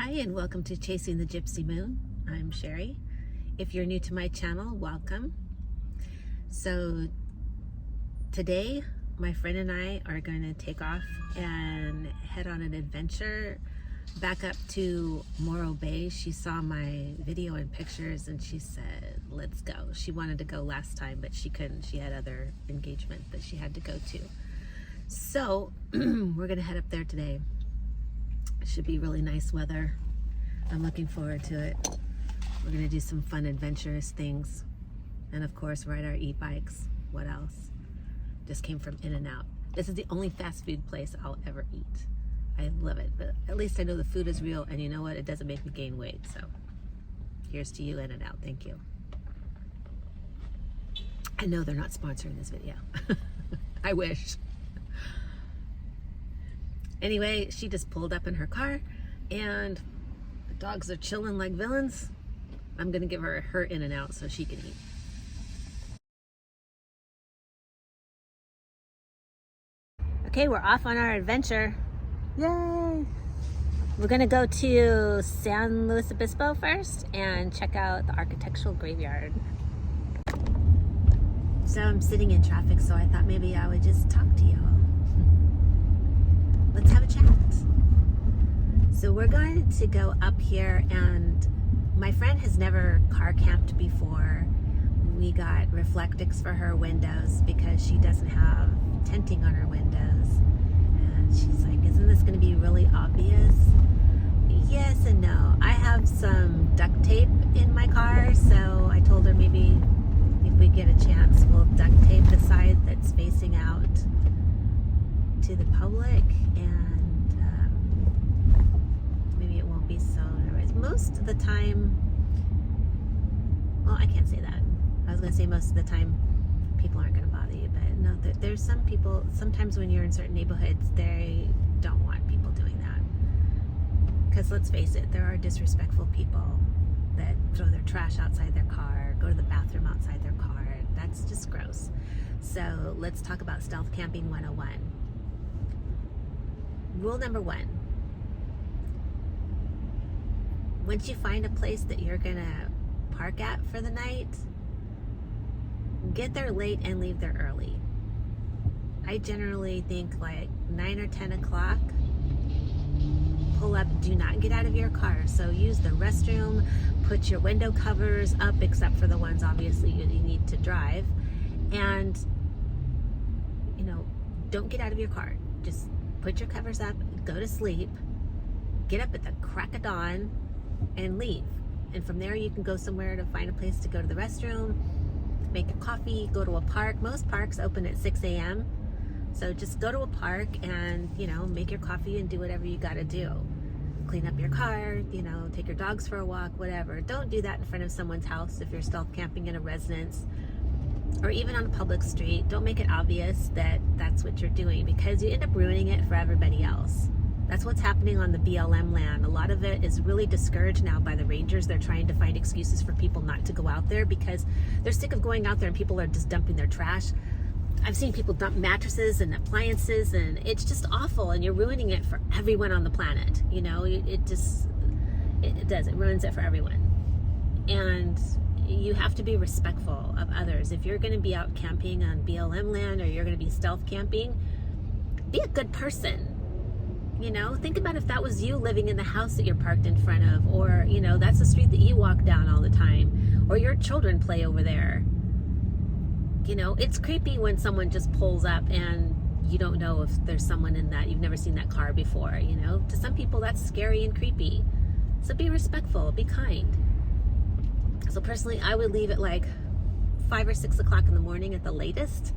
Hi and welcome to Chasing the Gypsy Moon. I'm Sherry. If you're new to my channel, welcome. So today my friend and I are going to take off and head on an adventure back up to Morro Bay. She saw my video and pictures and she said, let's go. She wanted to go last time, but she couldn't. She had other engagement that she had to go to. So we're going to head up there today. It should be really nice weather. I'm looking forward to it. We're gonna do some fun adventurous things. And of course, ride our e-bikes. What else? Just came from In-N-Out. This is the only fast food place I'll ever eat. I love it, but at least I know the food is real, and you know what? It doesn't make me gain weight, so here's to you, In-N-Out. Thank you. I know they're not sponsoring this video. I wish. Anyway, she just pulled up in her car and the dogs are chilling like villains. I'm gonna give her In-N-Out so she can eat. Okay, we're off on our adventure. Yay! We're gonna go to San Louis Obispo first and check out the architectural graveyard. So I'm sitting in traffic, so I thought maybe I would just talk to you. Let's have a chat. So we're going to go up here, and my friend has never car camped before. We got reflectix for her windows because she doesn't have tinting on her windows. And she's like, isn't this going to be really obvious? Yes and no. I have some duct tape in my car, so I told her maybe if we get a chance, we'll duct tape the side that's facing out to the public, and maybe it won't be so noise. Most of the time, well, I can't say that. I was going to say most of the time people aren't going to bother you, but no, there's some people, sometimes when you're in certain neighborhoods, they don't want people doing that. Because let's face it, there are disrespectful people that throw their trash outside their car, go to the bathroom outside their car. That's just gross. So let's talk about stealth camping 101. Rule number 1, once you find a place that you're gonna park at for the night, get there late and leave there early. I generally think like 9 or 10 o'clock, pull up, do not get out of your car. So use the restroom, put your window covers up, except for the ones obviously you need to drive, and you know, don't get out of your car. Just put your covers up, go to sleep, get up at the crack of dawn, and leave. And from there you can go somewhere to find a place to go to the restroom, make a coffee, go to a park. Most parks open at 6 a.m. So just go to a park and, you know, make your coffee and do whatever you gotta do. Clean up your car, you know, take your dogs for a walk, whatever. Don't do that in front of someone's house if you're stealth camping in a residence, or even on a public street. Don't make it obvious that that's what you're doing, because you end up ruining it for everybody else. That's what's happening on the BLM land. A lot of it is really discouraged now by the rangers. They're trying to find excuses for people not to go out there because they're sick of going out there and people are just dumping their trash. I've seen people dump mattresses and appliances, and it's just awful, and you're ruining it for everyone on the planet. You know, it ruins it for everyone. And you have to be respectful of others. If you're going to be out camping on BLM land, or you're going to be stealth camping, be a good person. You know, think about if that was you living in the house that you're parked in front of, or, you know, that's the street that you walk down all the time, or your children play over there. You know, it's creepy when someone just pulls up and you don't know if there's someone in that. You've never seen that car before, you know. To some people, that's scary and creepy. So be respectful, be kind. So personally, I would leave at like 5 or 6 o'clock in the morning at the latest.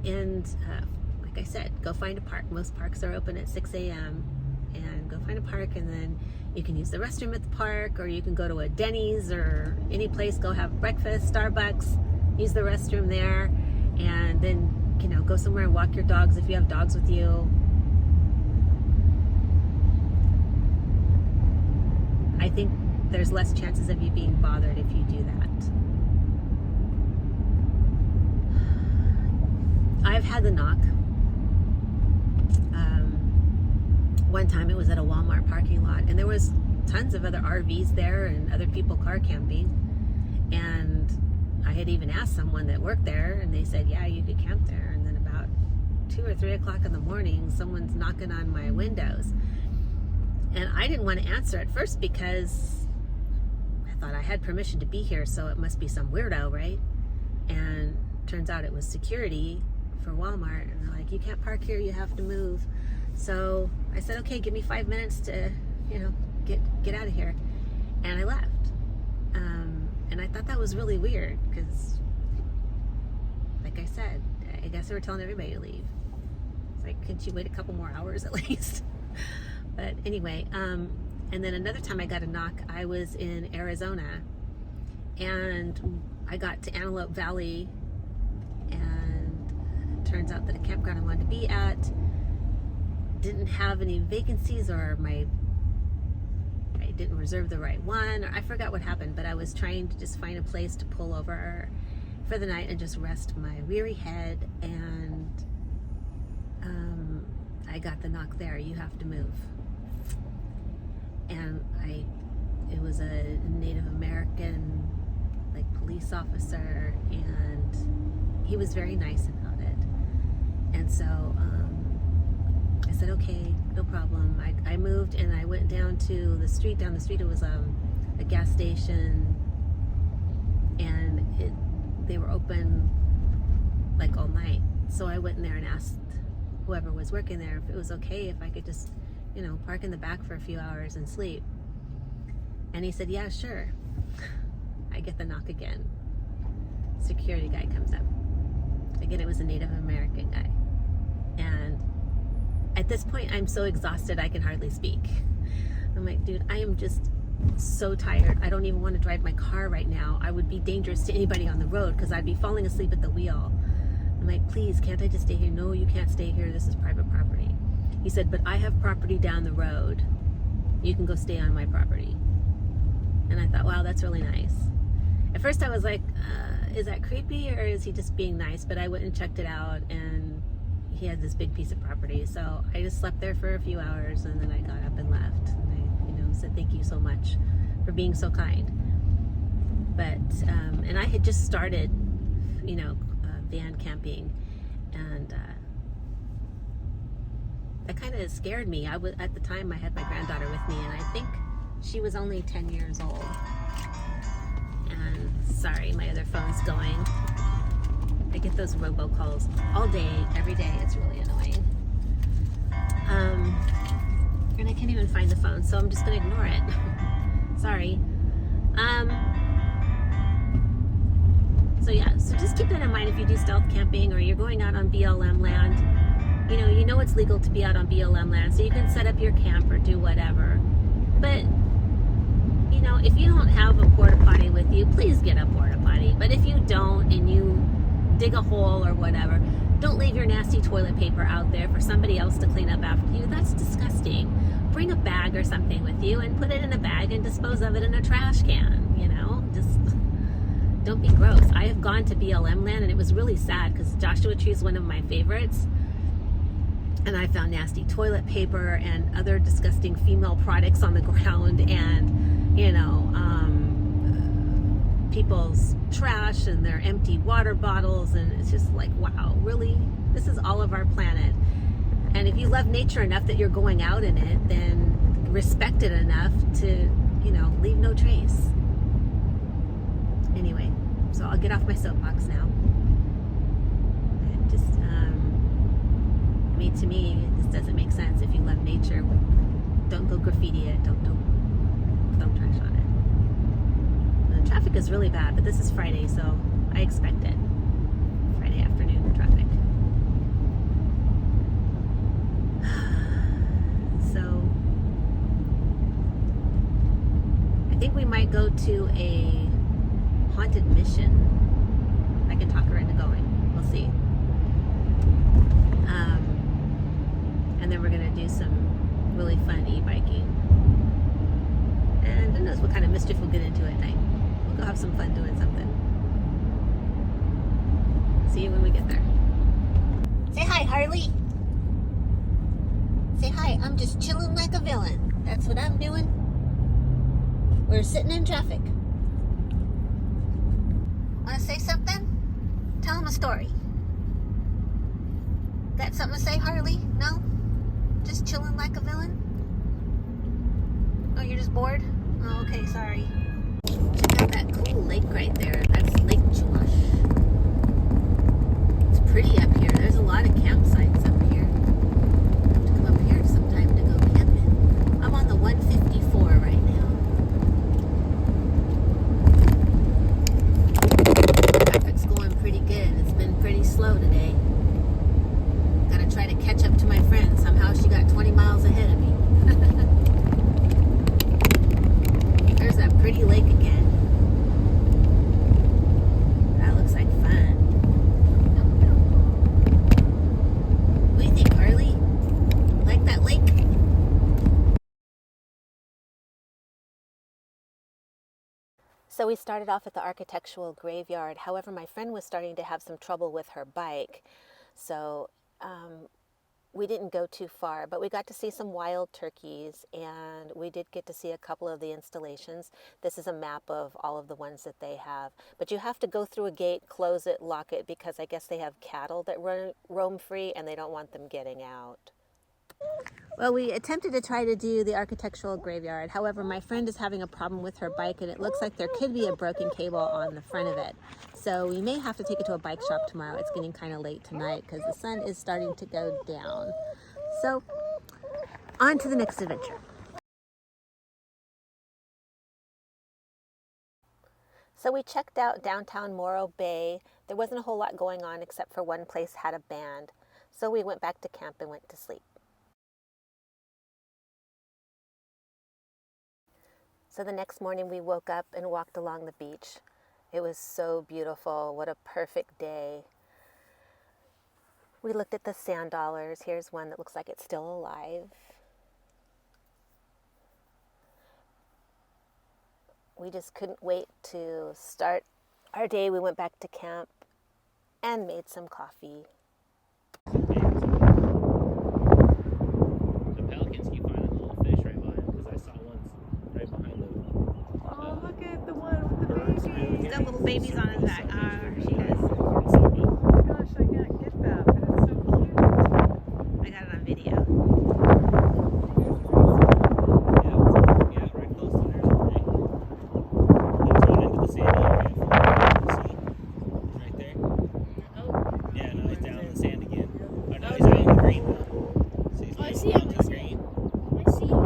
And like I said, go find a park. Most parks are open at 6 a.m. And go find a park, and then you can use the restroom at the park, or you can go to a Denny's or any place, go have breakfast, Starbucks, use the restroom there, and then, you know, go somewhere and walk your dogs if you have dogs with you. I think there's less chances of you being bothered if you do that. I've had the knock. One time it was at a Walmart parking lot, and there was tons of other RVs there and other people car camping. And I had even asked someone that worked there, and they said, yeah, you could camp there. And then about 2 or 3 o'clock in the morning, someone's knocking on my windows. And I didn't want to answer at first because I thought I had permission to be here, so it must be some weirdo, right? And turns out it was security for Walmart. And they're like, you can't park here, you have to move. So I said, okay, give me 5 minutes to, get out of here. And I left. And I thought that was really weird because, like I said, I guess they were telling everybody to leave. It's like, couldn't you wait a couple more hours at least? But anyway, and then another time I got a knock, I was in Arizona, and I got to Antelope Valley, and it turns out that a campground I wanted to be at didn't have any vacancies, or I didn't reserve the right one, or I forgot what happened, but I was trying to just find a place to pull over for the night and just rest my weary head, and I got the knock there, you have to move. And it was a Native American police officer, and he was very nice about it. And so I said, okay, no problem. I moved, and I went down to the street. Down the street it was a gas station, and they were open all night. So I went in there and asked whoever was working there if it was okay if I could just park in the back for a few hours and sleep. And he said, yeah, sure. I get the knock again. Security guy comes up. Again, it was a Native American guy. And at this point, I'm so exhausted I can hardly speak. I'm like, dude, I am just so tired. I don't even want to drive my car right now. I would be dangerous to anybody on the road because I'd be falling asleep at the wheel. I'm like, please, can't I just stay here? No, you can't stay here. This is private property. He said, but I have property down the road. You can go stay on my property. And I thought, wow, that's really nice. At first I was like, is that creepy, or is he just being nice? But I went and checked it out, and he had this big piece of property. So I just slept there for a few hours, and then I got up and left. And I said, thank you so much for being so kind. But, and I had just started, van camping, and that kind of scared me. At the time I had my granddaughter with me, and I think she was only 10 years old. And sorry, my other phone's going. I get those robocalls all day, every day. It's really annoying. And I can't even find the phone, so I'm just gonna ignore it. Sorry. So yeah, so just keep that in mind if you do stealth camping or you're going out on BLM land. You know it's legal to be out on BLM land, so you can set up your camp or do whatever. But if you don't have a porta potty with you, please get a porta potty. But if you don't, and you dig a hole or whatever, don't leave your nasty toilet paper out there for somebody else to clean up after you. That's disgusting. Bring a bag or something with you and put it in a bag and dispose of it in a trash can. Just don't be gross. I have gone to BLM land, and it was really sad because Joshua Tree is one of my favorites. And I found nasty toilet paper and other disgusting female products on the ground, and people's trash and their empty water bottles, and it's just like, wow, really? This is all of our planet. And if you love nature enough that you're going out in it, then respect it enough to, leave no trace. Anyway, so I'll get off my soapbox now. Just, to me, this doesn't make sense. If you love nature, don't go graffiti it. Don't trash on it. The traffic is really bad, but this is Friday, so I expect it. Friday afternoon traffic. So I think we might go to a haunted mission. I can talk her into going. We'll see. And then we're going to do some really fun e-biking. And who knows what kind of mischief we'll get into at night. We'll go have some fun doing something. See you when we get there. Say hi, Harley. Say hi. I'm just chilling like a villain. That's what I'm doing. We're sitting in traffic. Want to say something? Tell them a story. Got something to say, Harley? No? Just chilling like a villain? Oh, you're just bored? Oh, okay, sorry. Check out that cool lake right there. That's Lake Chumash. It's pretty up here. There's a lot of campsites up here. I have to come up here sometime to go camping. I'm on the 154 right now. Traffic's going pretty good. It's been pretty slow today. Gotta try to catch up to my friend. Somehow she got 20 miles ahead of me. There's that pretty lake again. That looks like fun. What do you think, Harley? Like that lake? So we started off at the architectural graveyard. However, my friend was starting to have some trouble with her bike. So we didn't go too far, but we got to see some wild turkeys, and we did get to see a couple of the installations. This is a map of all of the ones that they have. But you have to go through a gate, close it, lock it, because I guess they have cattle that roam free, and they don't want them getting out. Well, we attempted to try to do the architectural graveyard. However, my friend is having a problem with her bike, and it looks like there could be a broken cable on the front of it. So we may have to take it to a bike shop tomorrow. It's getting kind of late tonight because the sun is starting to go down. So on to the next adventure. So we checked out downtown Morro Bay. There wasn't a whole lot going on except for one place had a band. So we went back to camp and went to sleep. So the next morning we woke up and walked along the beach. It was so beautiful. What a perfect day. We looked at the sand dollars. Here's one that looks like it's still alive. We just couldn't wait to start our day. We went back to camp and made some coffee. Got little babies on his back. She does. Oh my gosh, I can't get that, but it's so cute. I got it on video. Yeah, right close to there. He's going into the sand area. See? He's right there. Oh. Yeah, no, he's down in the sand again. Oh, no, he's out in the green now. So he's I see him. to the green. I see him.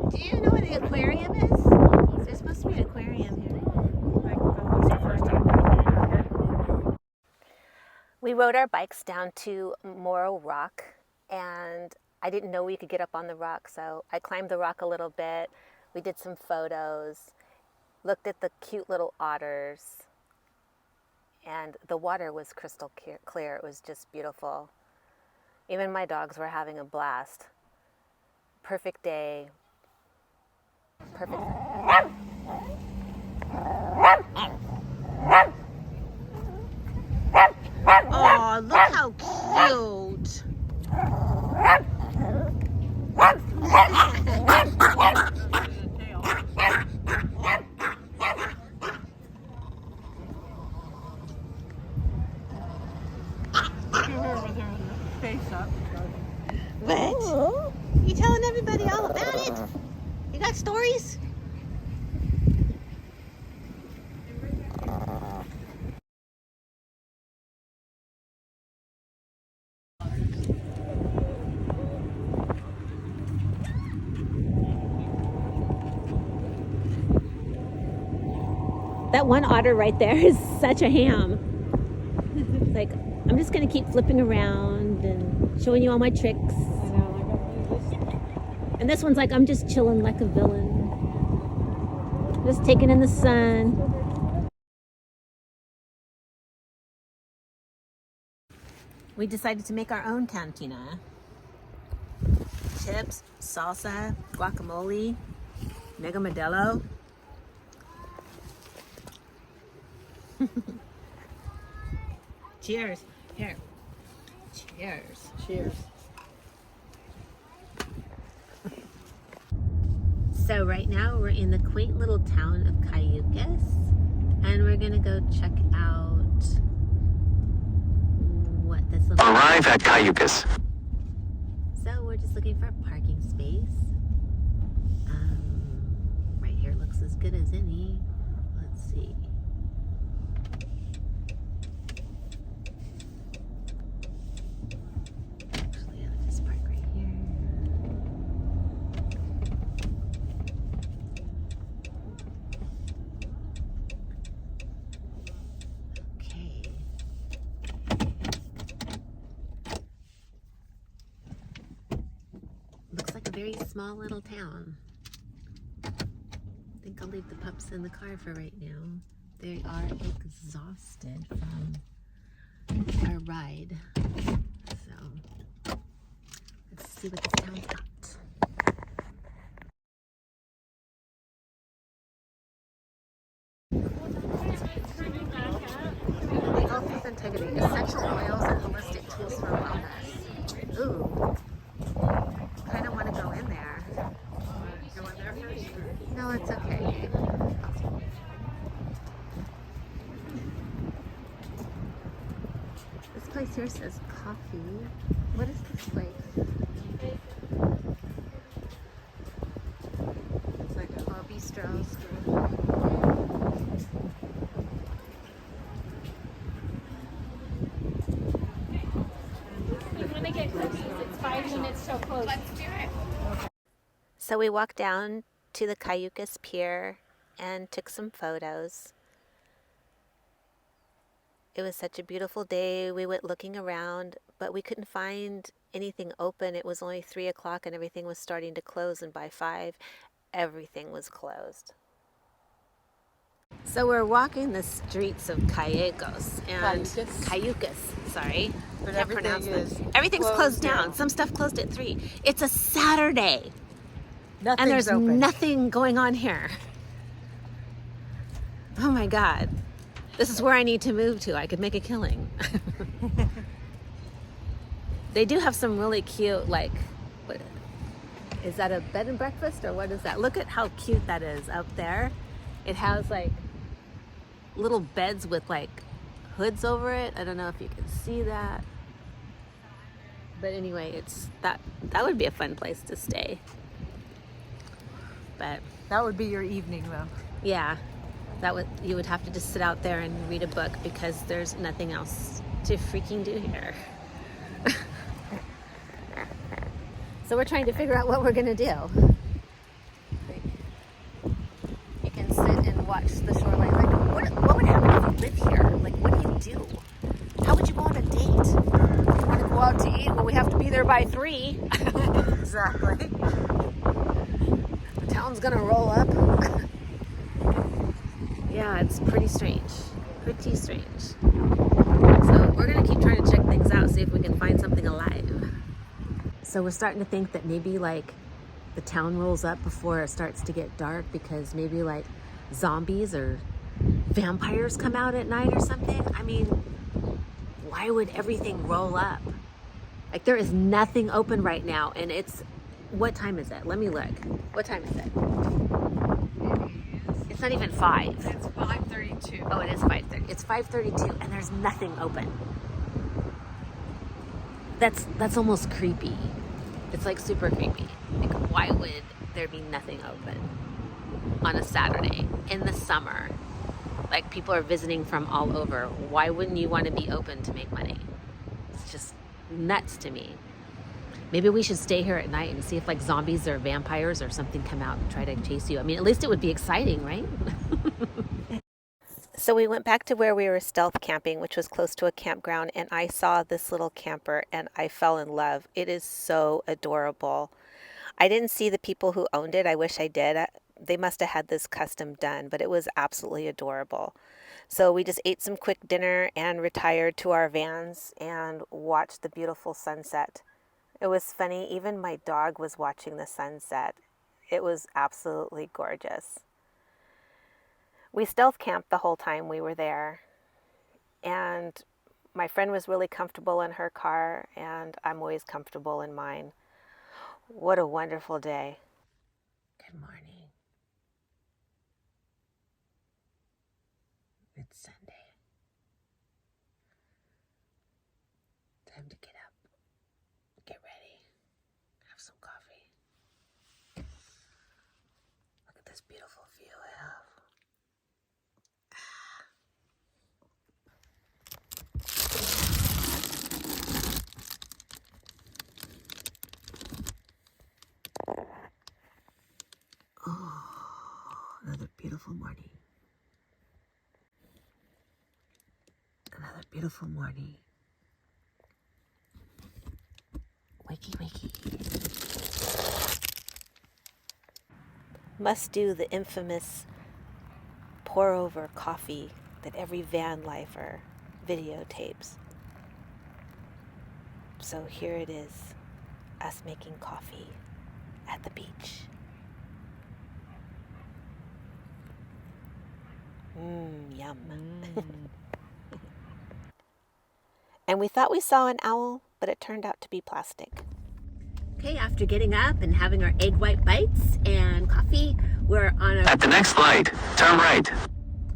Do you know where the aquarium is? There's supposed to be an aquarium here. It's our first time down here. We rode our bikes down to Moro Rock, and I didn't know we could get up on the rock, so I climbed the rock a little bit. We did some photos, looked at the cute little otters, and the water was crystal clear. It was just beautiful. Even my dogs were having a blast. Perfect day. Perfect. Oh, look how cute. What? You telling everybody all about it? You got stories? That one otter right there is such a ham. It's like, I'm just gonna keep flipping around and showing you all my tricks. And this one's like, I'm just chilling like a villain. Just taking in the sun. We decided to make our own cantina. Chips, salsa, guacamole, mega modelo. Cheers. Here. Cheers. Cheers. So right now we're in the quaint little town of Cayucos, and we're gonna go check out what this little. Arrive at Cayucos. So we're just looking for a parking space. Right here looks as good as any. Let's see. Actually, I'll just park right here. Okay. Looks like a very small little town. I think I'll leave the pups in the car for right now. They are exhausted from our ride. So let's see what this town's got. Health with integrity, essential oils and holistic tools for wellness. Ooh, kind of want to go in there. Go in there first? No, it's okay. This place here says coffee. What is this place? It's like a Bistro. When they get cookies, it's 5 minutes till close. Let's do it. So we walked down to the Cayucos Pier and took some photos. It was such a beautiful day. We went looking around, but we couldn't find anything open. It was only 3 o'clock and everything was starting to close, and by 5, everything was closed. So we're walking the streets of Cayucos and Cayucos, sorry. But Can't pronounce everything them. is Everything's closed down. down. Some stuff closed at 3. It's a Saturday. Nothing's And there's open. nothing going on here. Oh my God. This is where I need to move to. I could make a killing. They do have some really cute, like, what, is that a bed and breakfast or what is that? Look at how cute that is up there. It has like little beds with like hoods over it. I don't know if you can see that. But anyway, it's that would be a fun place to stay. But That would be your evening, though. yeah, you would have to just sit out there and read a book because there's nothing else to freaking do here. So we're trying to figure out what we're gonna do. You can sit and watch the shoreline. Like, what would happen if you live here? Like, what do you do? How would you go on a date? You want to go out to eat? Well, we have to be there by 3. Exactly. The town's gonna roll up. Yeah, it's pretty strange. Pretty strange. So we're gonna keep trying to check things out, see if we can find something alive. So we're starting to think that maybe like the town rolls up before it starts to get dark because maybe like zombies or vampires come out at night or something. I mean, why would everything roll up? Like there is nothing open right now and it's, what time is it? Let me look. What time is it? It's not even 5. It's 5:32. Oh, it is 5:30. It's 5:32 and there's nothing open. That's almost creepy. It's like super creepy. Like why would there be nothing open on a Saturday in the summer? Like people are visiting from all over. Why wouldn't you want to be open to make money? It's just nuts to me. Maybe we should stay here at night and see if like zombies or vampires or something come out and try to chase you. I mean, at least it would be exciting, right? So we went back to where we were stealth camping, which was close to a campground, and I saw this little camper and I fell in love. It is so adorable. I didn't see the people who owned it. I wish I did. They must have had this custom done, but it was absolutely adorable. So we just ate some quick dinner and retired to our vans and watched the beautiful sunset. It was funny, even my dog was watching the sunset. It was absolutely gorgeous. We stealth camped the whole time we were there, and my friend was really comfortable in her car, and I'm always comfortable in mine. What a wonderful day. Good morning. this beautiful view I have. Oh, another beautiful morning. Another beautiful morning. Wakey, wakey. Must do the infamous pour over coffee that every van lifer videotapes. So here it is, us making coffee at the beach. Yum. And we thought we saw an owl, but it turned out to be plastic. Okay, after getting up and having our egg white bites and coffee, we're on At the next light, turn right.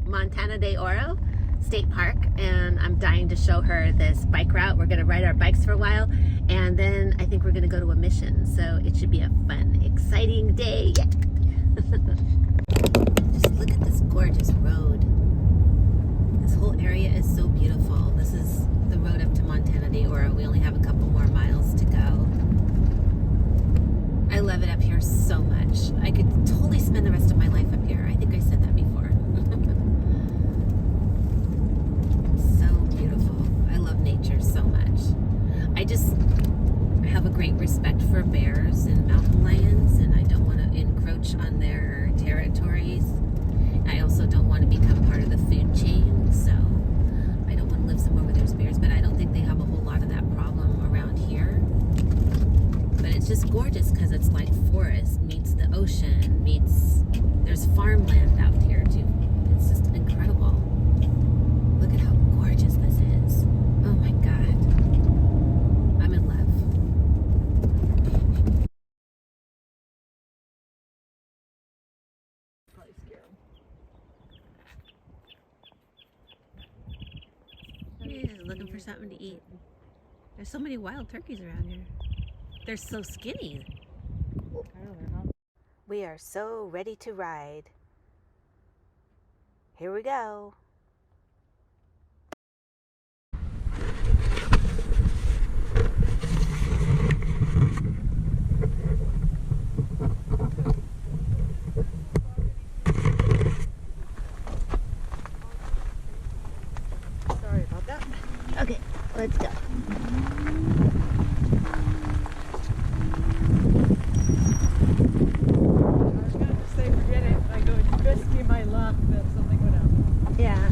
Montana de Oro State Park, and I'm dying to show her this bike route. We're gonna ride our bikes for a while, and then I think we're gonna go to a mission, so it should be a fun, exciting day. Just look at this gorgeous road. This whole area is so beautiful. This is the road up to Montana de Oro. We only have a couple more miles to go. I love it up here so much. I could totally spend the rest of my life up here. I think I said that before. So beautiful. I love nature so much. I just have a great respect for bears and mountain lions, and I don't want to encroach on their territories. I also don't want to become part of the food chain, so I don't want to live somewhere where there's bears, but I don't think they have a whole lot of that problem around here. But it's just gorgeous because it's like forest meets the ocean meets, there's farmland out here too. It's just incredible. Look at how gorgeous this is. Oh my God. I'm in love. Yeah, looking for something to eat. There's so many wild turkeys around here. They're so skinny. We are so ready to ride. Here we go. Sorry about that. Okay, let's go. I was gonna say forget it. I go, it's risky my luck that something would happen. Yeah.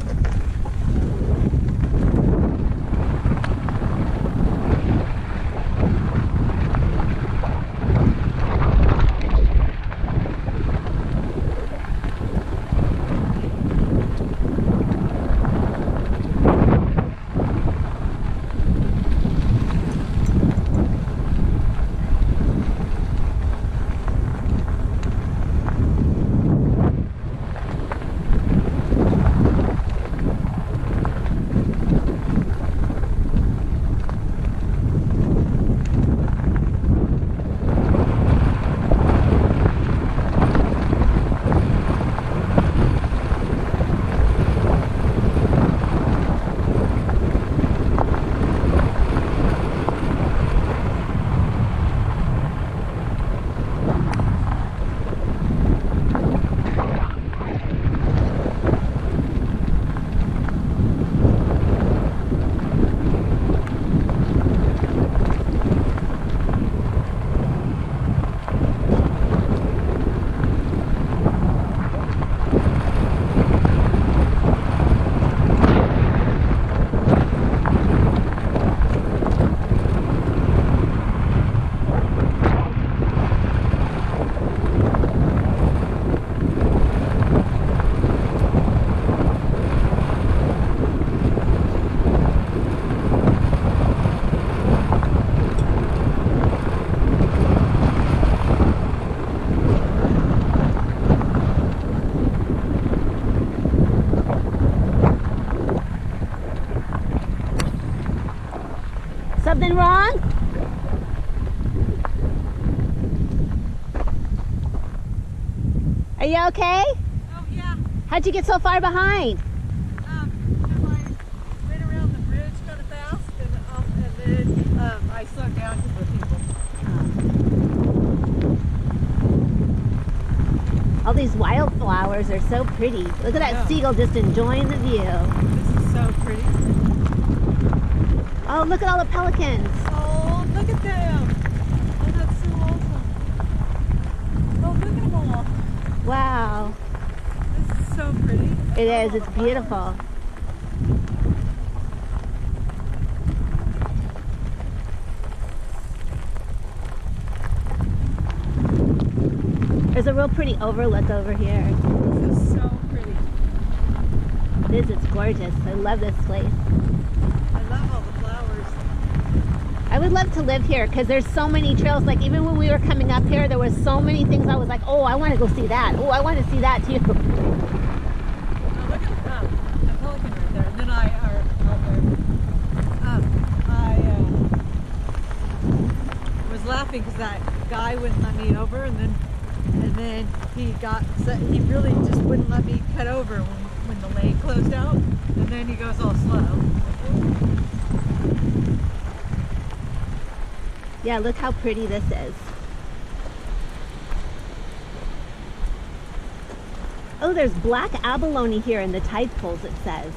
Something wrong? Are you okay? Oh yeah. How'd you get so far behind? Because I went around the bridge kind of fast, and then I slowed down because of the people. All these wildflowers are so pretty. Look at that Yeah. seagull just enjoying the view. This is so pretty. Oh, look at all the pelicans. Oh, look at them. Oh, that's so awesome. Oh, look at them all. Wow. This is so pretty. It I is. love It's all the beautiful. There's a real pretty overlook over here. flowers. This is so pretty. It is. It's gorgeous. I love this place. I love all the flowers. I would love to live here because there's so many trails. Like even when we were coming up here, there was so many things I was like, oh, I want to go see that. Oh, I want to see that too. Now look at the pelican right there. And then I was laughing because that guy wouldn't let me over, and then he really just wouldn't let me cut over when the lane closed out, and then he goes all slow. Yeah, look how pretty this is. Oh, there's black abalone here in the tide pools, it says.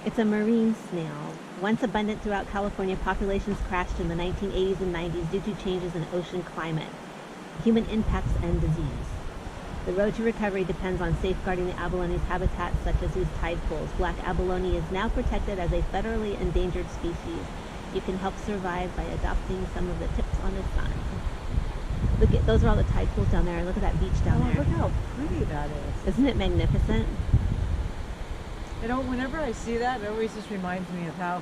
It's a marine snail. Once abundant throughout California, populations crashed in the 1980s and 90s due to changes in ocean climate, human impacts, and disease. The road to recovery depends on safeguarding the abalone's habitats, such as these tide pools. Black abalone is now protected as a federally endangered species. You can help survive by adopting some of the tips on the sign. Look at those are all the tide pools down there. Look at that beach down Oh, there. look how pretty that is. Isn't it magnificent? You know, whenever I see that, it always just reminds me of how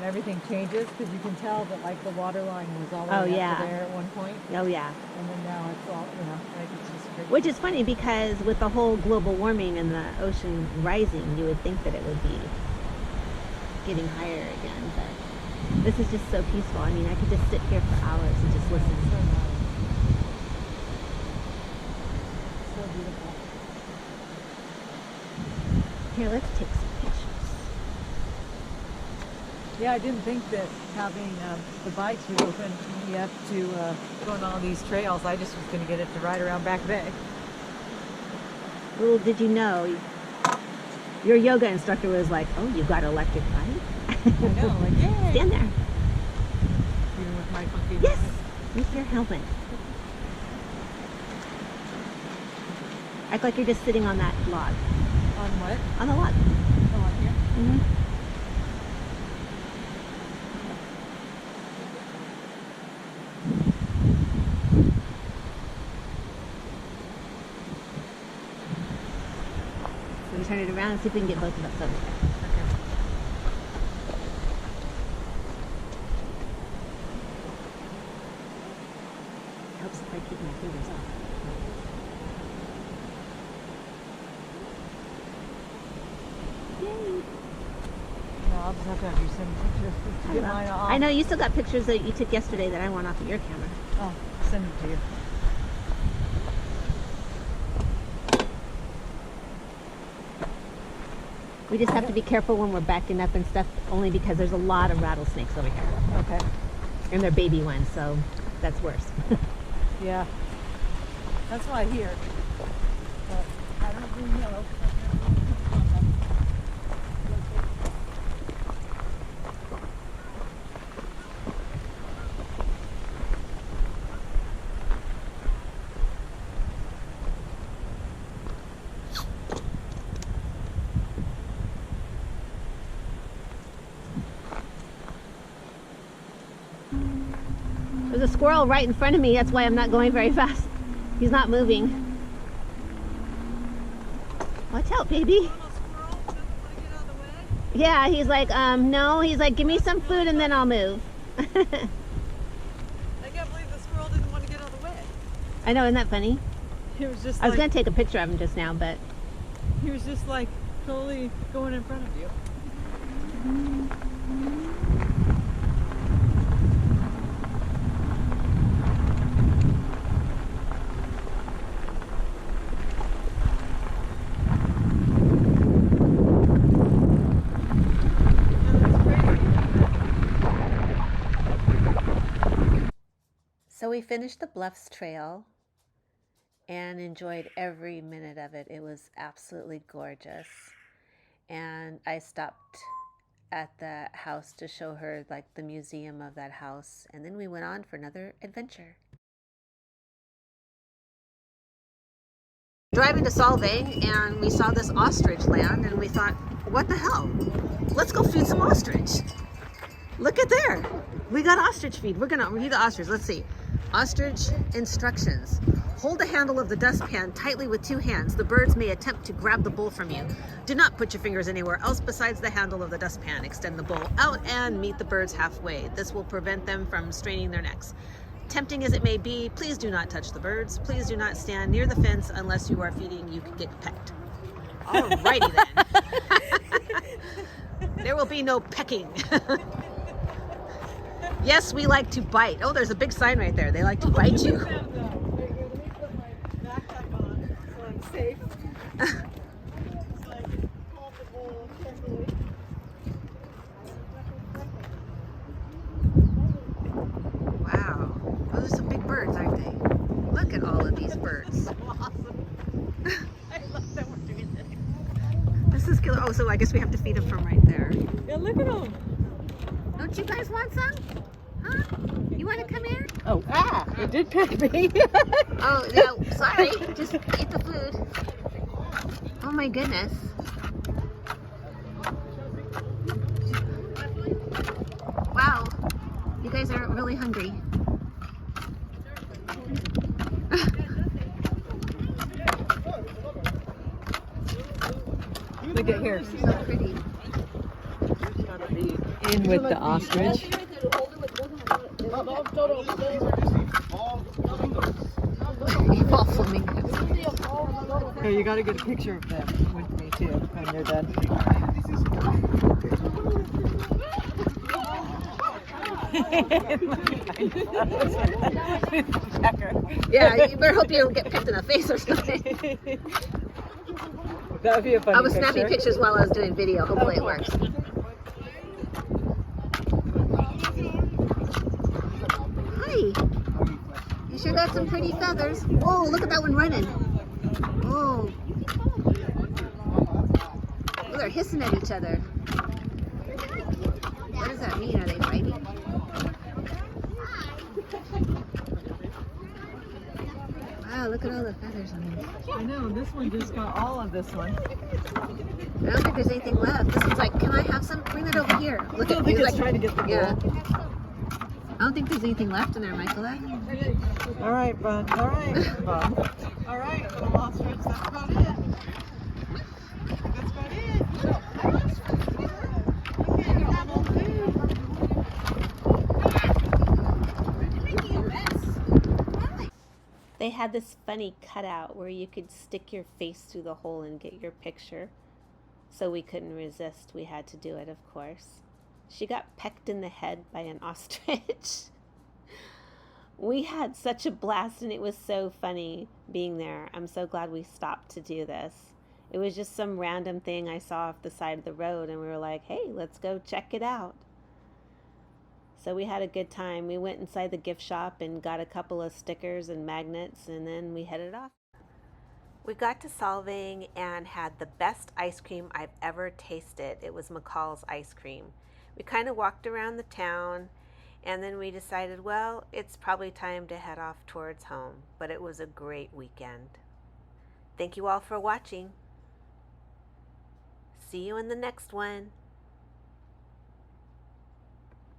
everything changes, because you can tell that like the water line was all the way up to there at one point, Oh yeah. and then now it's all, like it's just crazy. Which is funny because with the whole global warming and the ocean rising, you would think that it would be getting higher again, but this is just so peaceful. I mean, I could just sit here for hours and just listen. So nice. So beautiful. Here, let's take some pictures. Yeah, I didn't think that having the bikes would open me up to go on all these trails. I just was going to get it to ride around Back Bay. Little did you know, your yoga instructor was like, oh, you got an electric bike? I know, like, yay! Stand there. Even with my funky Yes, helmet. with your helmet. Act like you're just sitting on that log. On what? On the log. Oh, on here? Mm-hmm. So we turn it around and see if we can get both of us over there. Okay. Helps if I keep my fingers off. Yay! No, I'll just have to have you send pictures to get mine off. I know you still got pictures that you took yesterday that I want off of your camera. Oh, send it to you. We just have to be careful when we're backing up and stuff, only because there's a lot of rattlesnakes over here. Okay. And they're baby ones, so that's worse. Yeah. That's what I hear. But I don't really know. There's a squirrel right in front of me, that's why I'm not going very fast. He's not moving. Watch out, baby. Yeah, he's like, no. He's like, give me some food and then I'll move. I can't believe the squirrel didn't want to get out of the way. I know, isn't that funny? He was just I was like, going to take a picture of him just now, but he was just like totally going in front of you. So we finished the Bluffs Trail and enjoyed every minute of it. It was absolutely gorgeous. And I stopped at the house to show her like the museum of that house. And then we went on for another adventure. Driving to Solvang, and we saw this ostrich land, and we thought, what the hell? Let's go feed some ostrich. Look at there. We got ostrich feed. We're gonna feed the ostrich. Let's see. Ostrich instructions. Hold the handle of the dustpan tightly with 2 hands. The birds may attempt to grab the bowl from you. Do not put your fingers anywhere else besides the handle of the dustpan. Extend the bowl out and meet the birds halfway. This will prevent them from straining their necks. Tempting as it may be, please do not touch the birds. Please do not stand near the fence unless you are feeding. You could get pecked. Alrighty then. There will be no pecking. Yes, we like to bite. Oh, there's a big sign right there. They like to bite you. Let me put my backpack on so I'm safe. It's like hold the bowl carefully. Wow. Those are some big birds, aren't they? Look at all of these birds. So awesome. I love that we're doing this. This is killer. Oh, so I guess we have to feed them from right there. Yeah, look at them. Don't you guys want some? Huh? You want to come here? Oh, it did peck me. Oh, no, sorry. Just eat the food. Oh my goodness. Wow. You guys are really hungry. Look at here. So pretty. In with the ostrich. All flamingos. Here, you got to get a picture of them with me too when you're done. Yeah, you better hope you don't get picked in the face or something. That would be a funny I was picture. snapping pictures while I was doing video. Hopefully it works. Hi. You sure got some pretty feathers. Whoa, look at that one running. Whoa. Oh, they're hissing at each other. What does that mean? Are they fighting? Wow, look at all the feathers on this. I know, this one just got all of this one. I don't think there's anything left. This one's like, can I have some? Bring that over here. Look I don't at think he's it's like, trying to get the bowl. yeah. I don't think there's anything left in there, Michael. All right, bud. All right, bud. All right, little ostrich. That's about it. That's about it. They had this funny cutout where you could stick your face through the hole and get your picture. So we couldn't resist. We had to do it, of course. She got pecked in the head by an ostrich. We had such a blast, and it was so funny being there. I'm so glad we stopped to do this. It was just some random thing I saw off the side of the road, and we were like, hey, let's go check it out. So we had a good time. We went inside the gift shop and got a couple of stickers and magnets, and then we headed off. We got to Solvang and had the best ice cream I've ever tasted. It was McCall's ice cream. We kind of walked around the town, and then we decided, well, it's probably time to head off towards home. But it was a great weekend. Thank you all for watching. See you in the next one.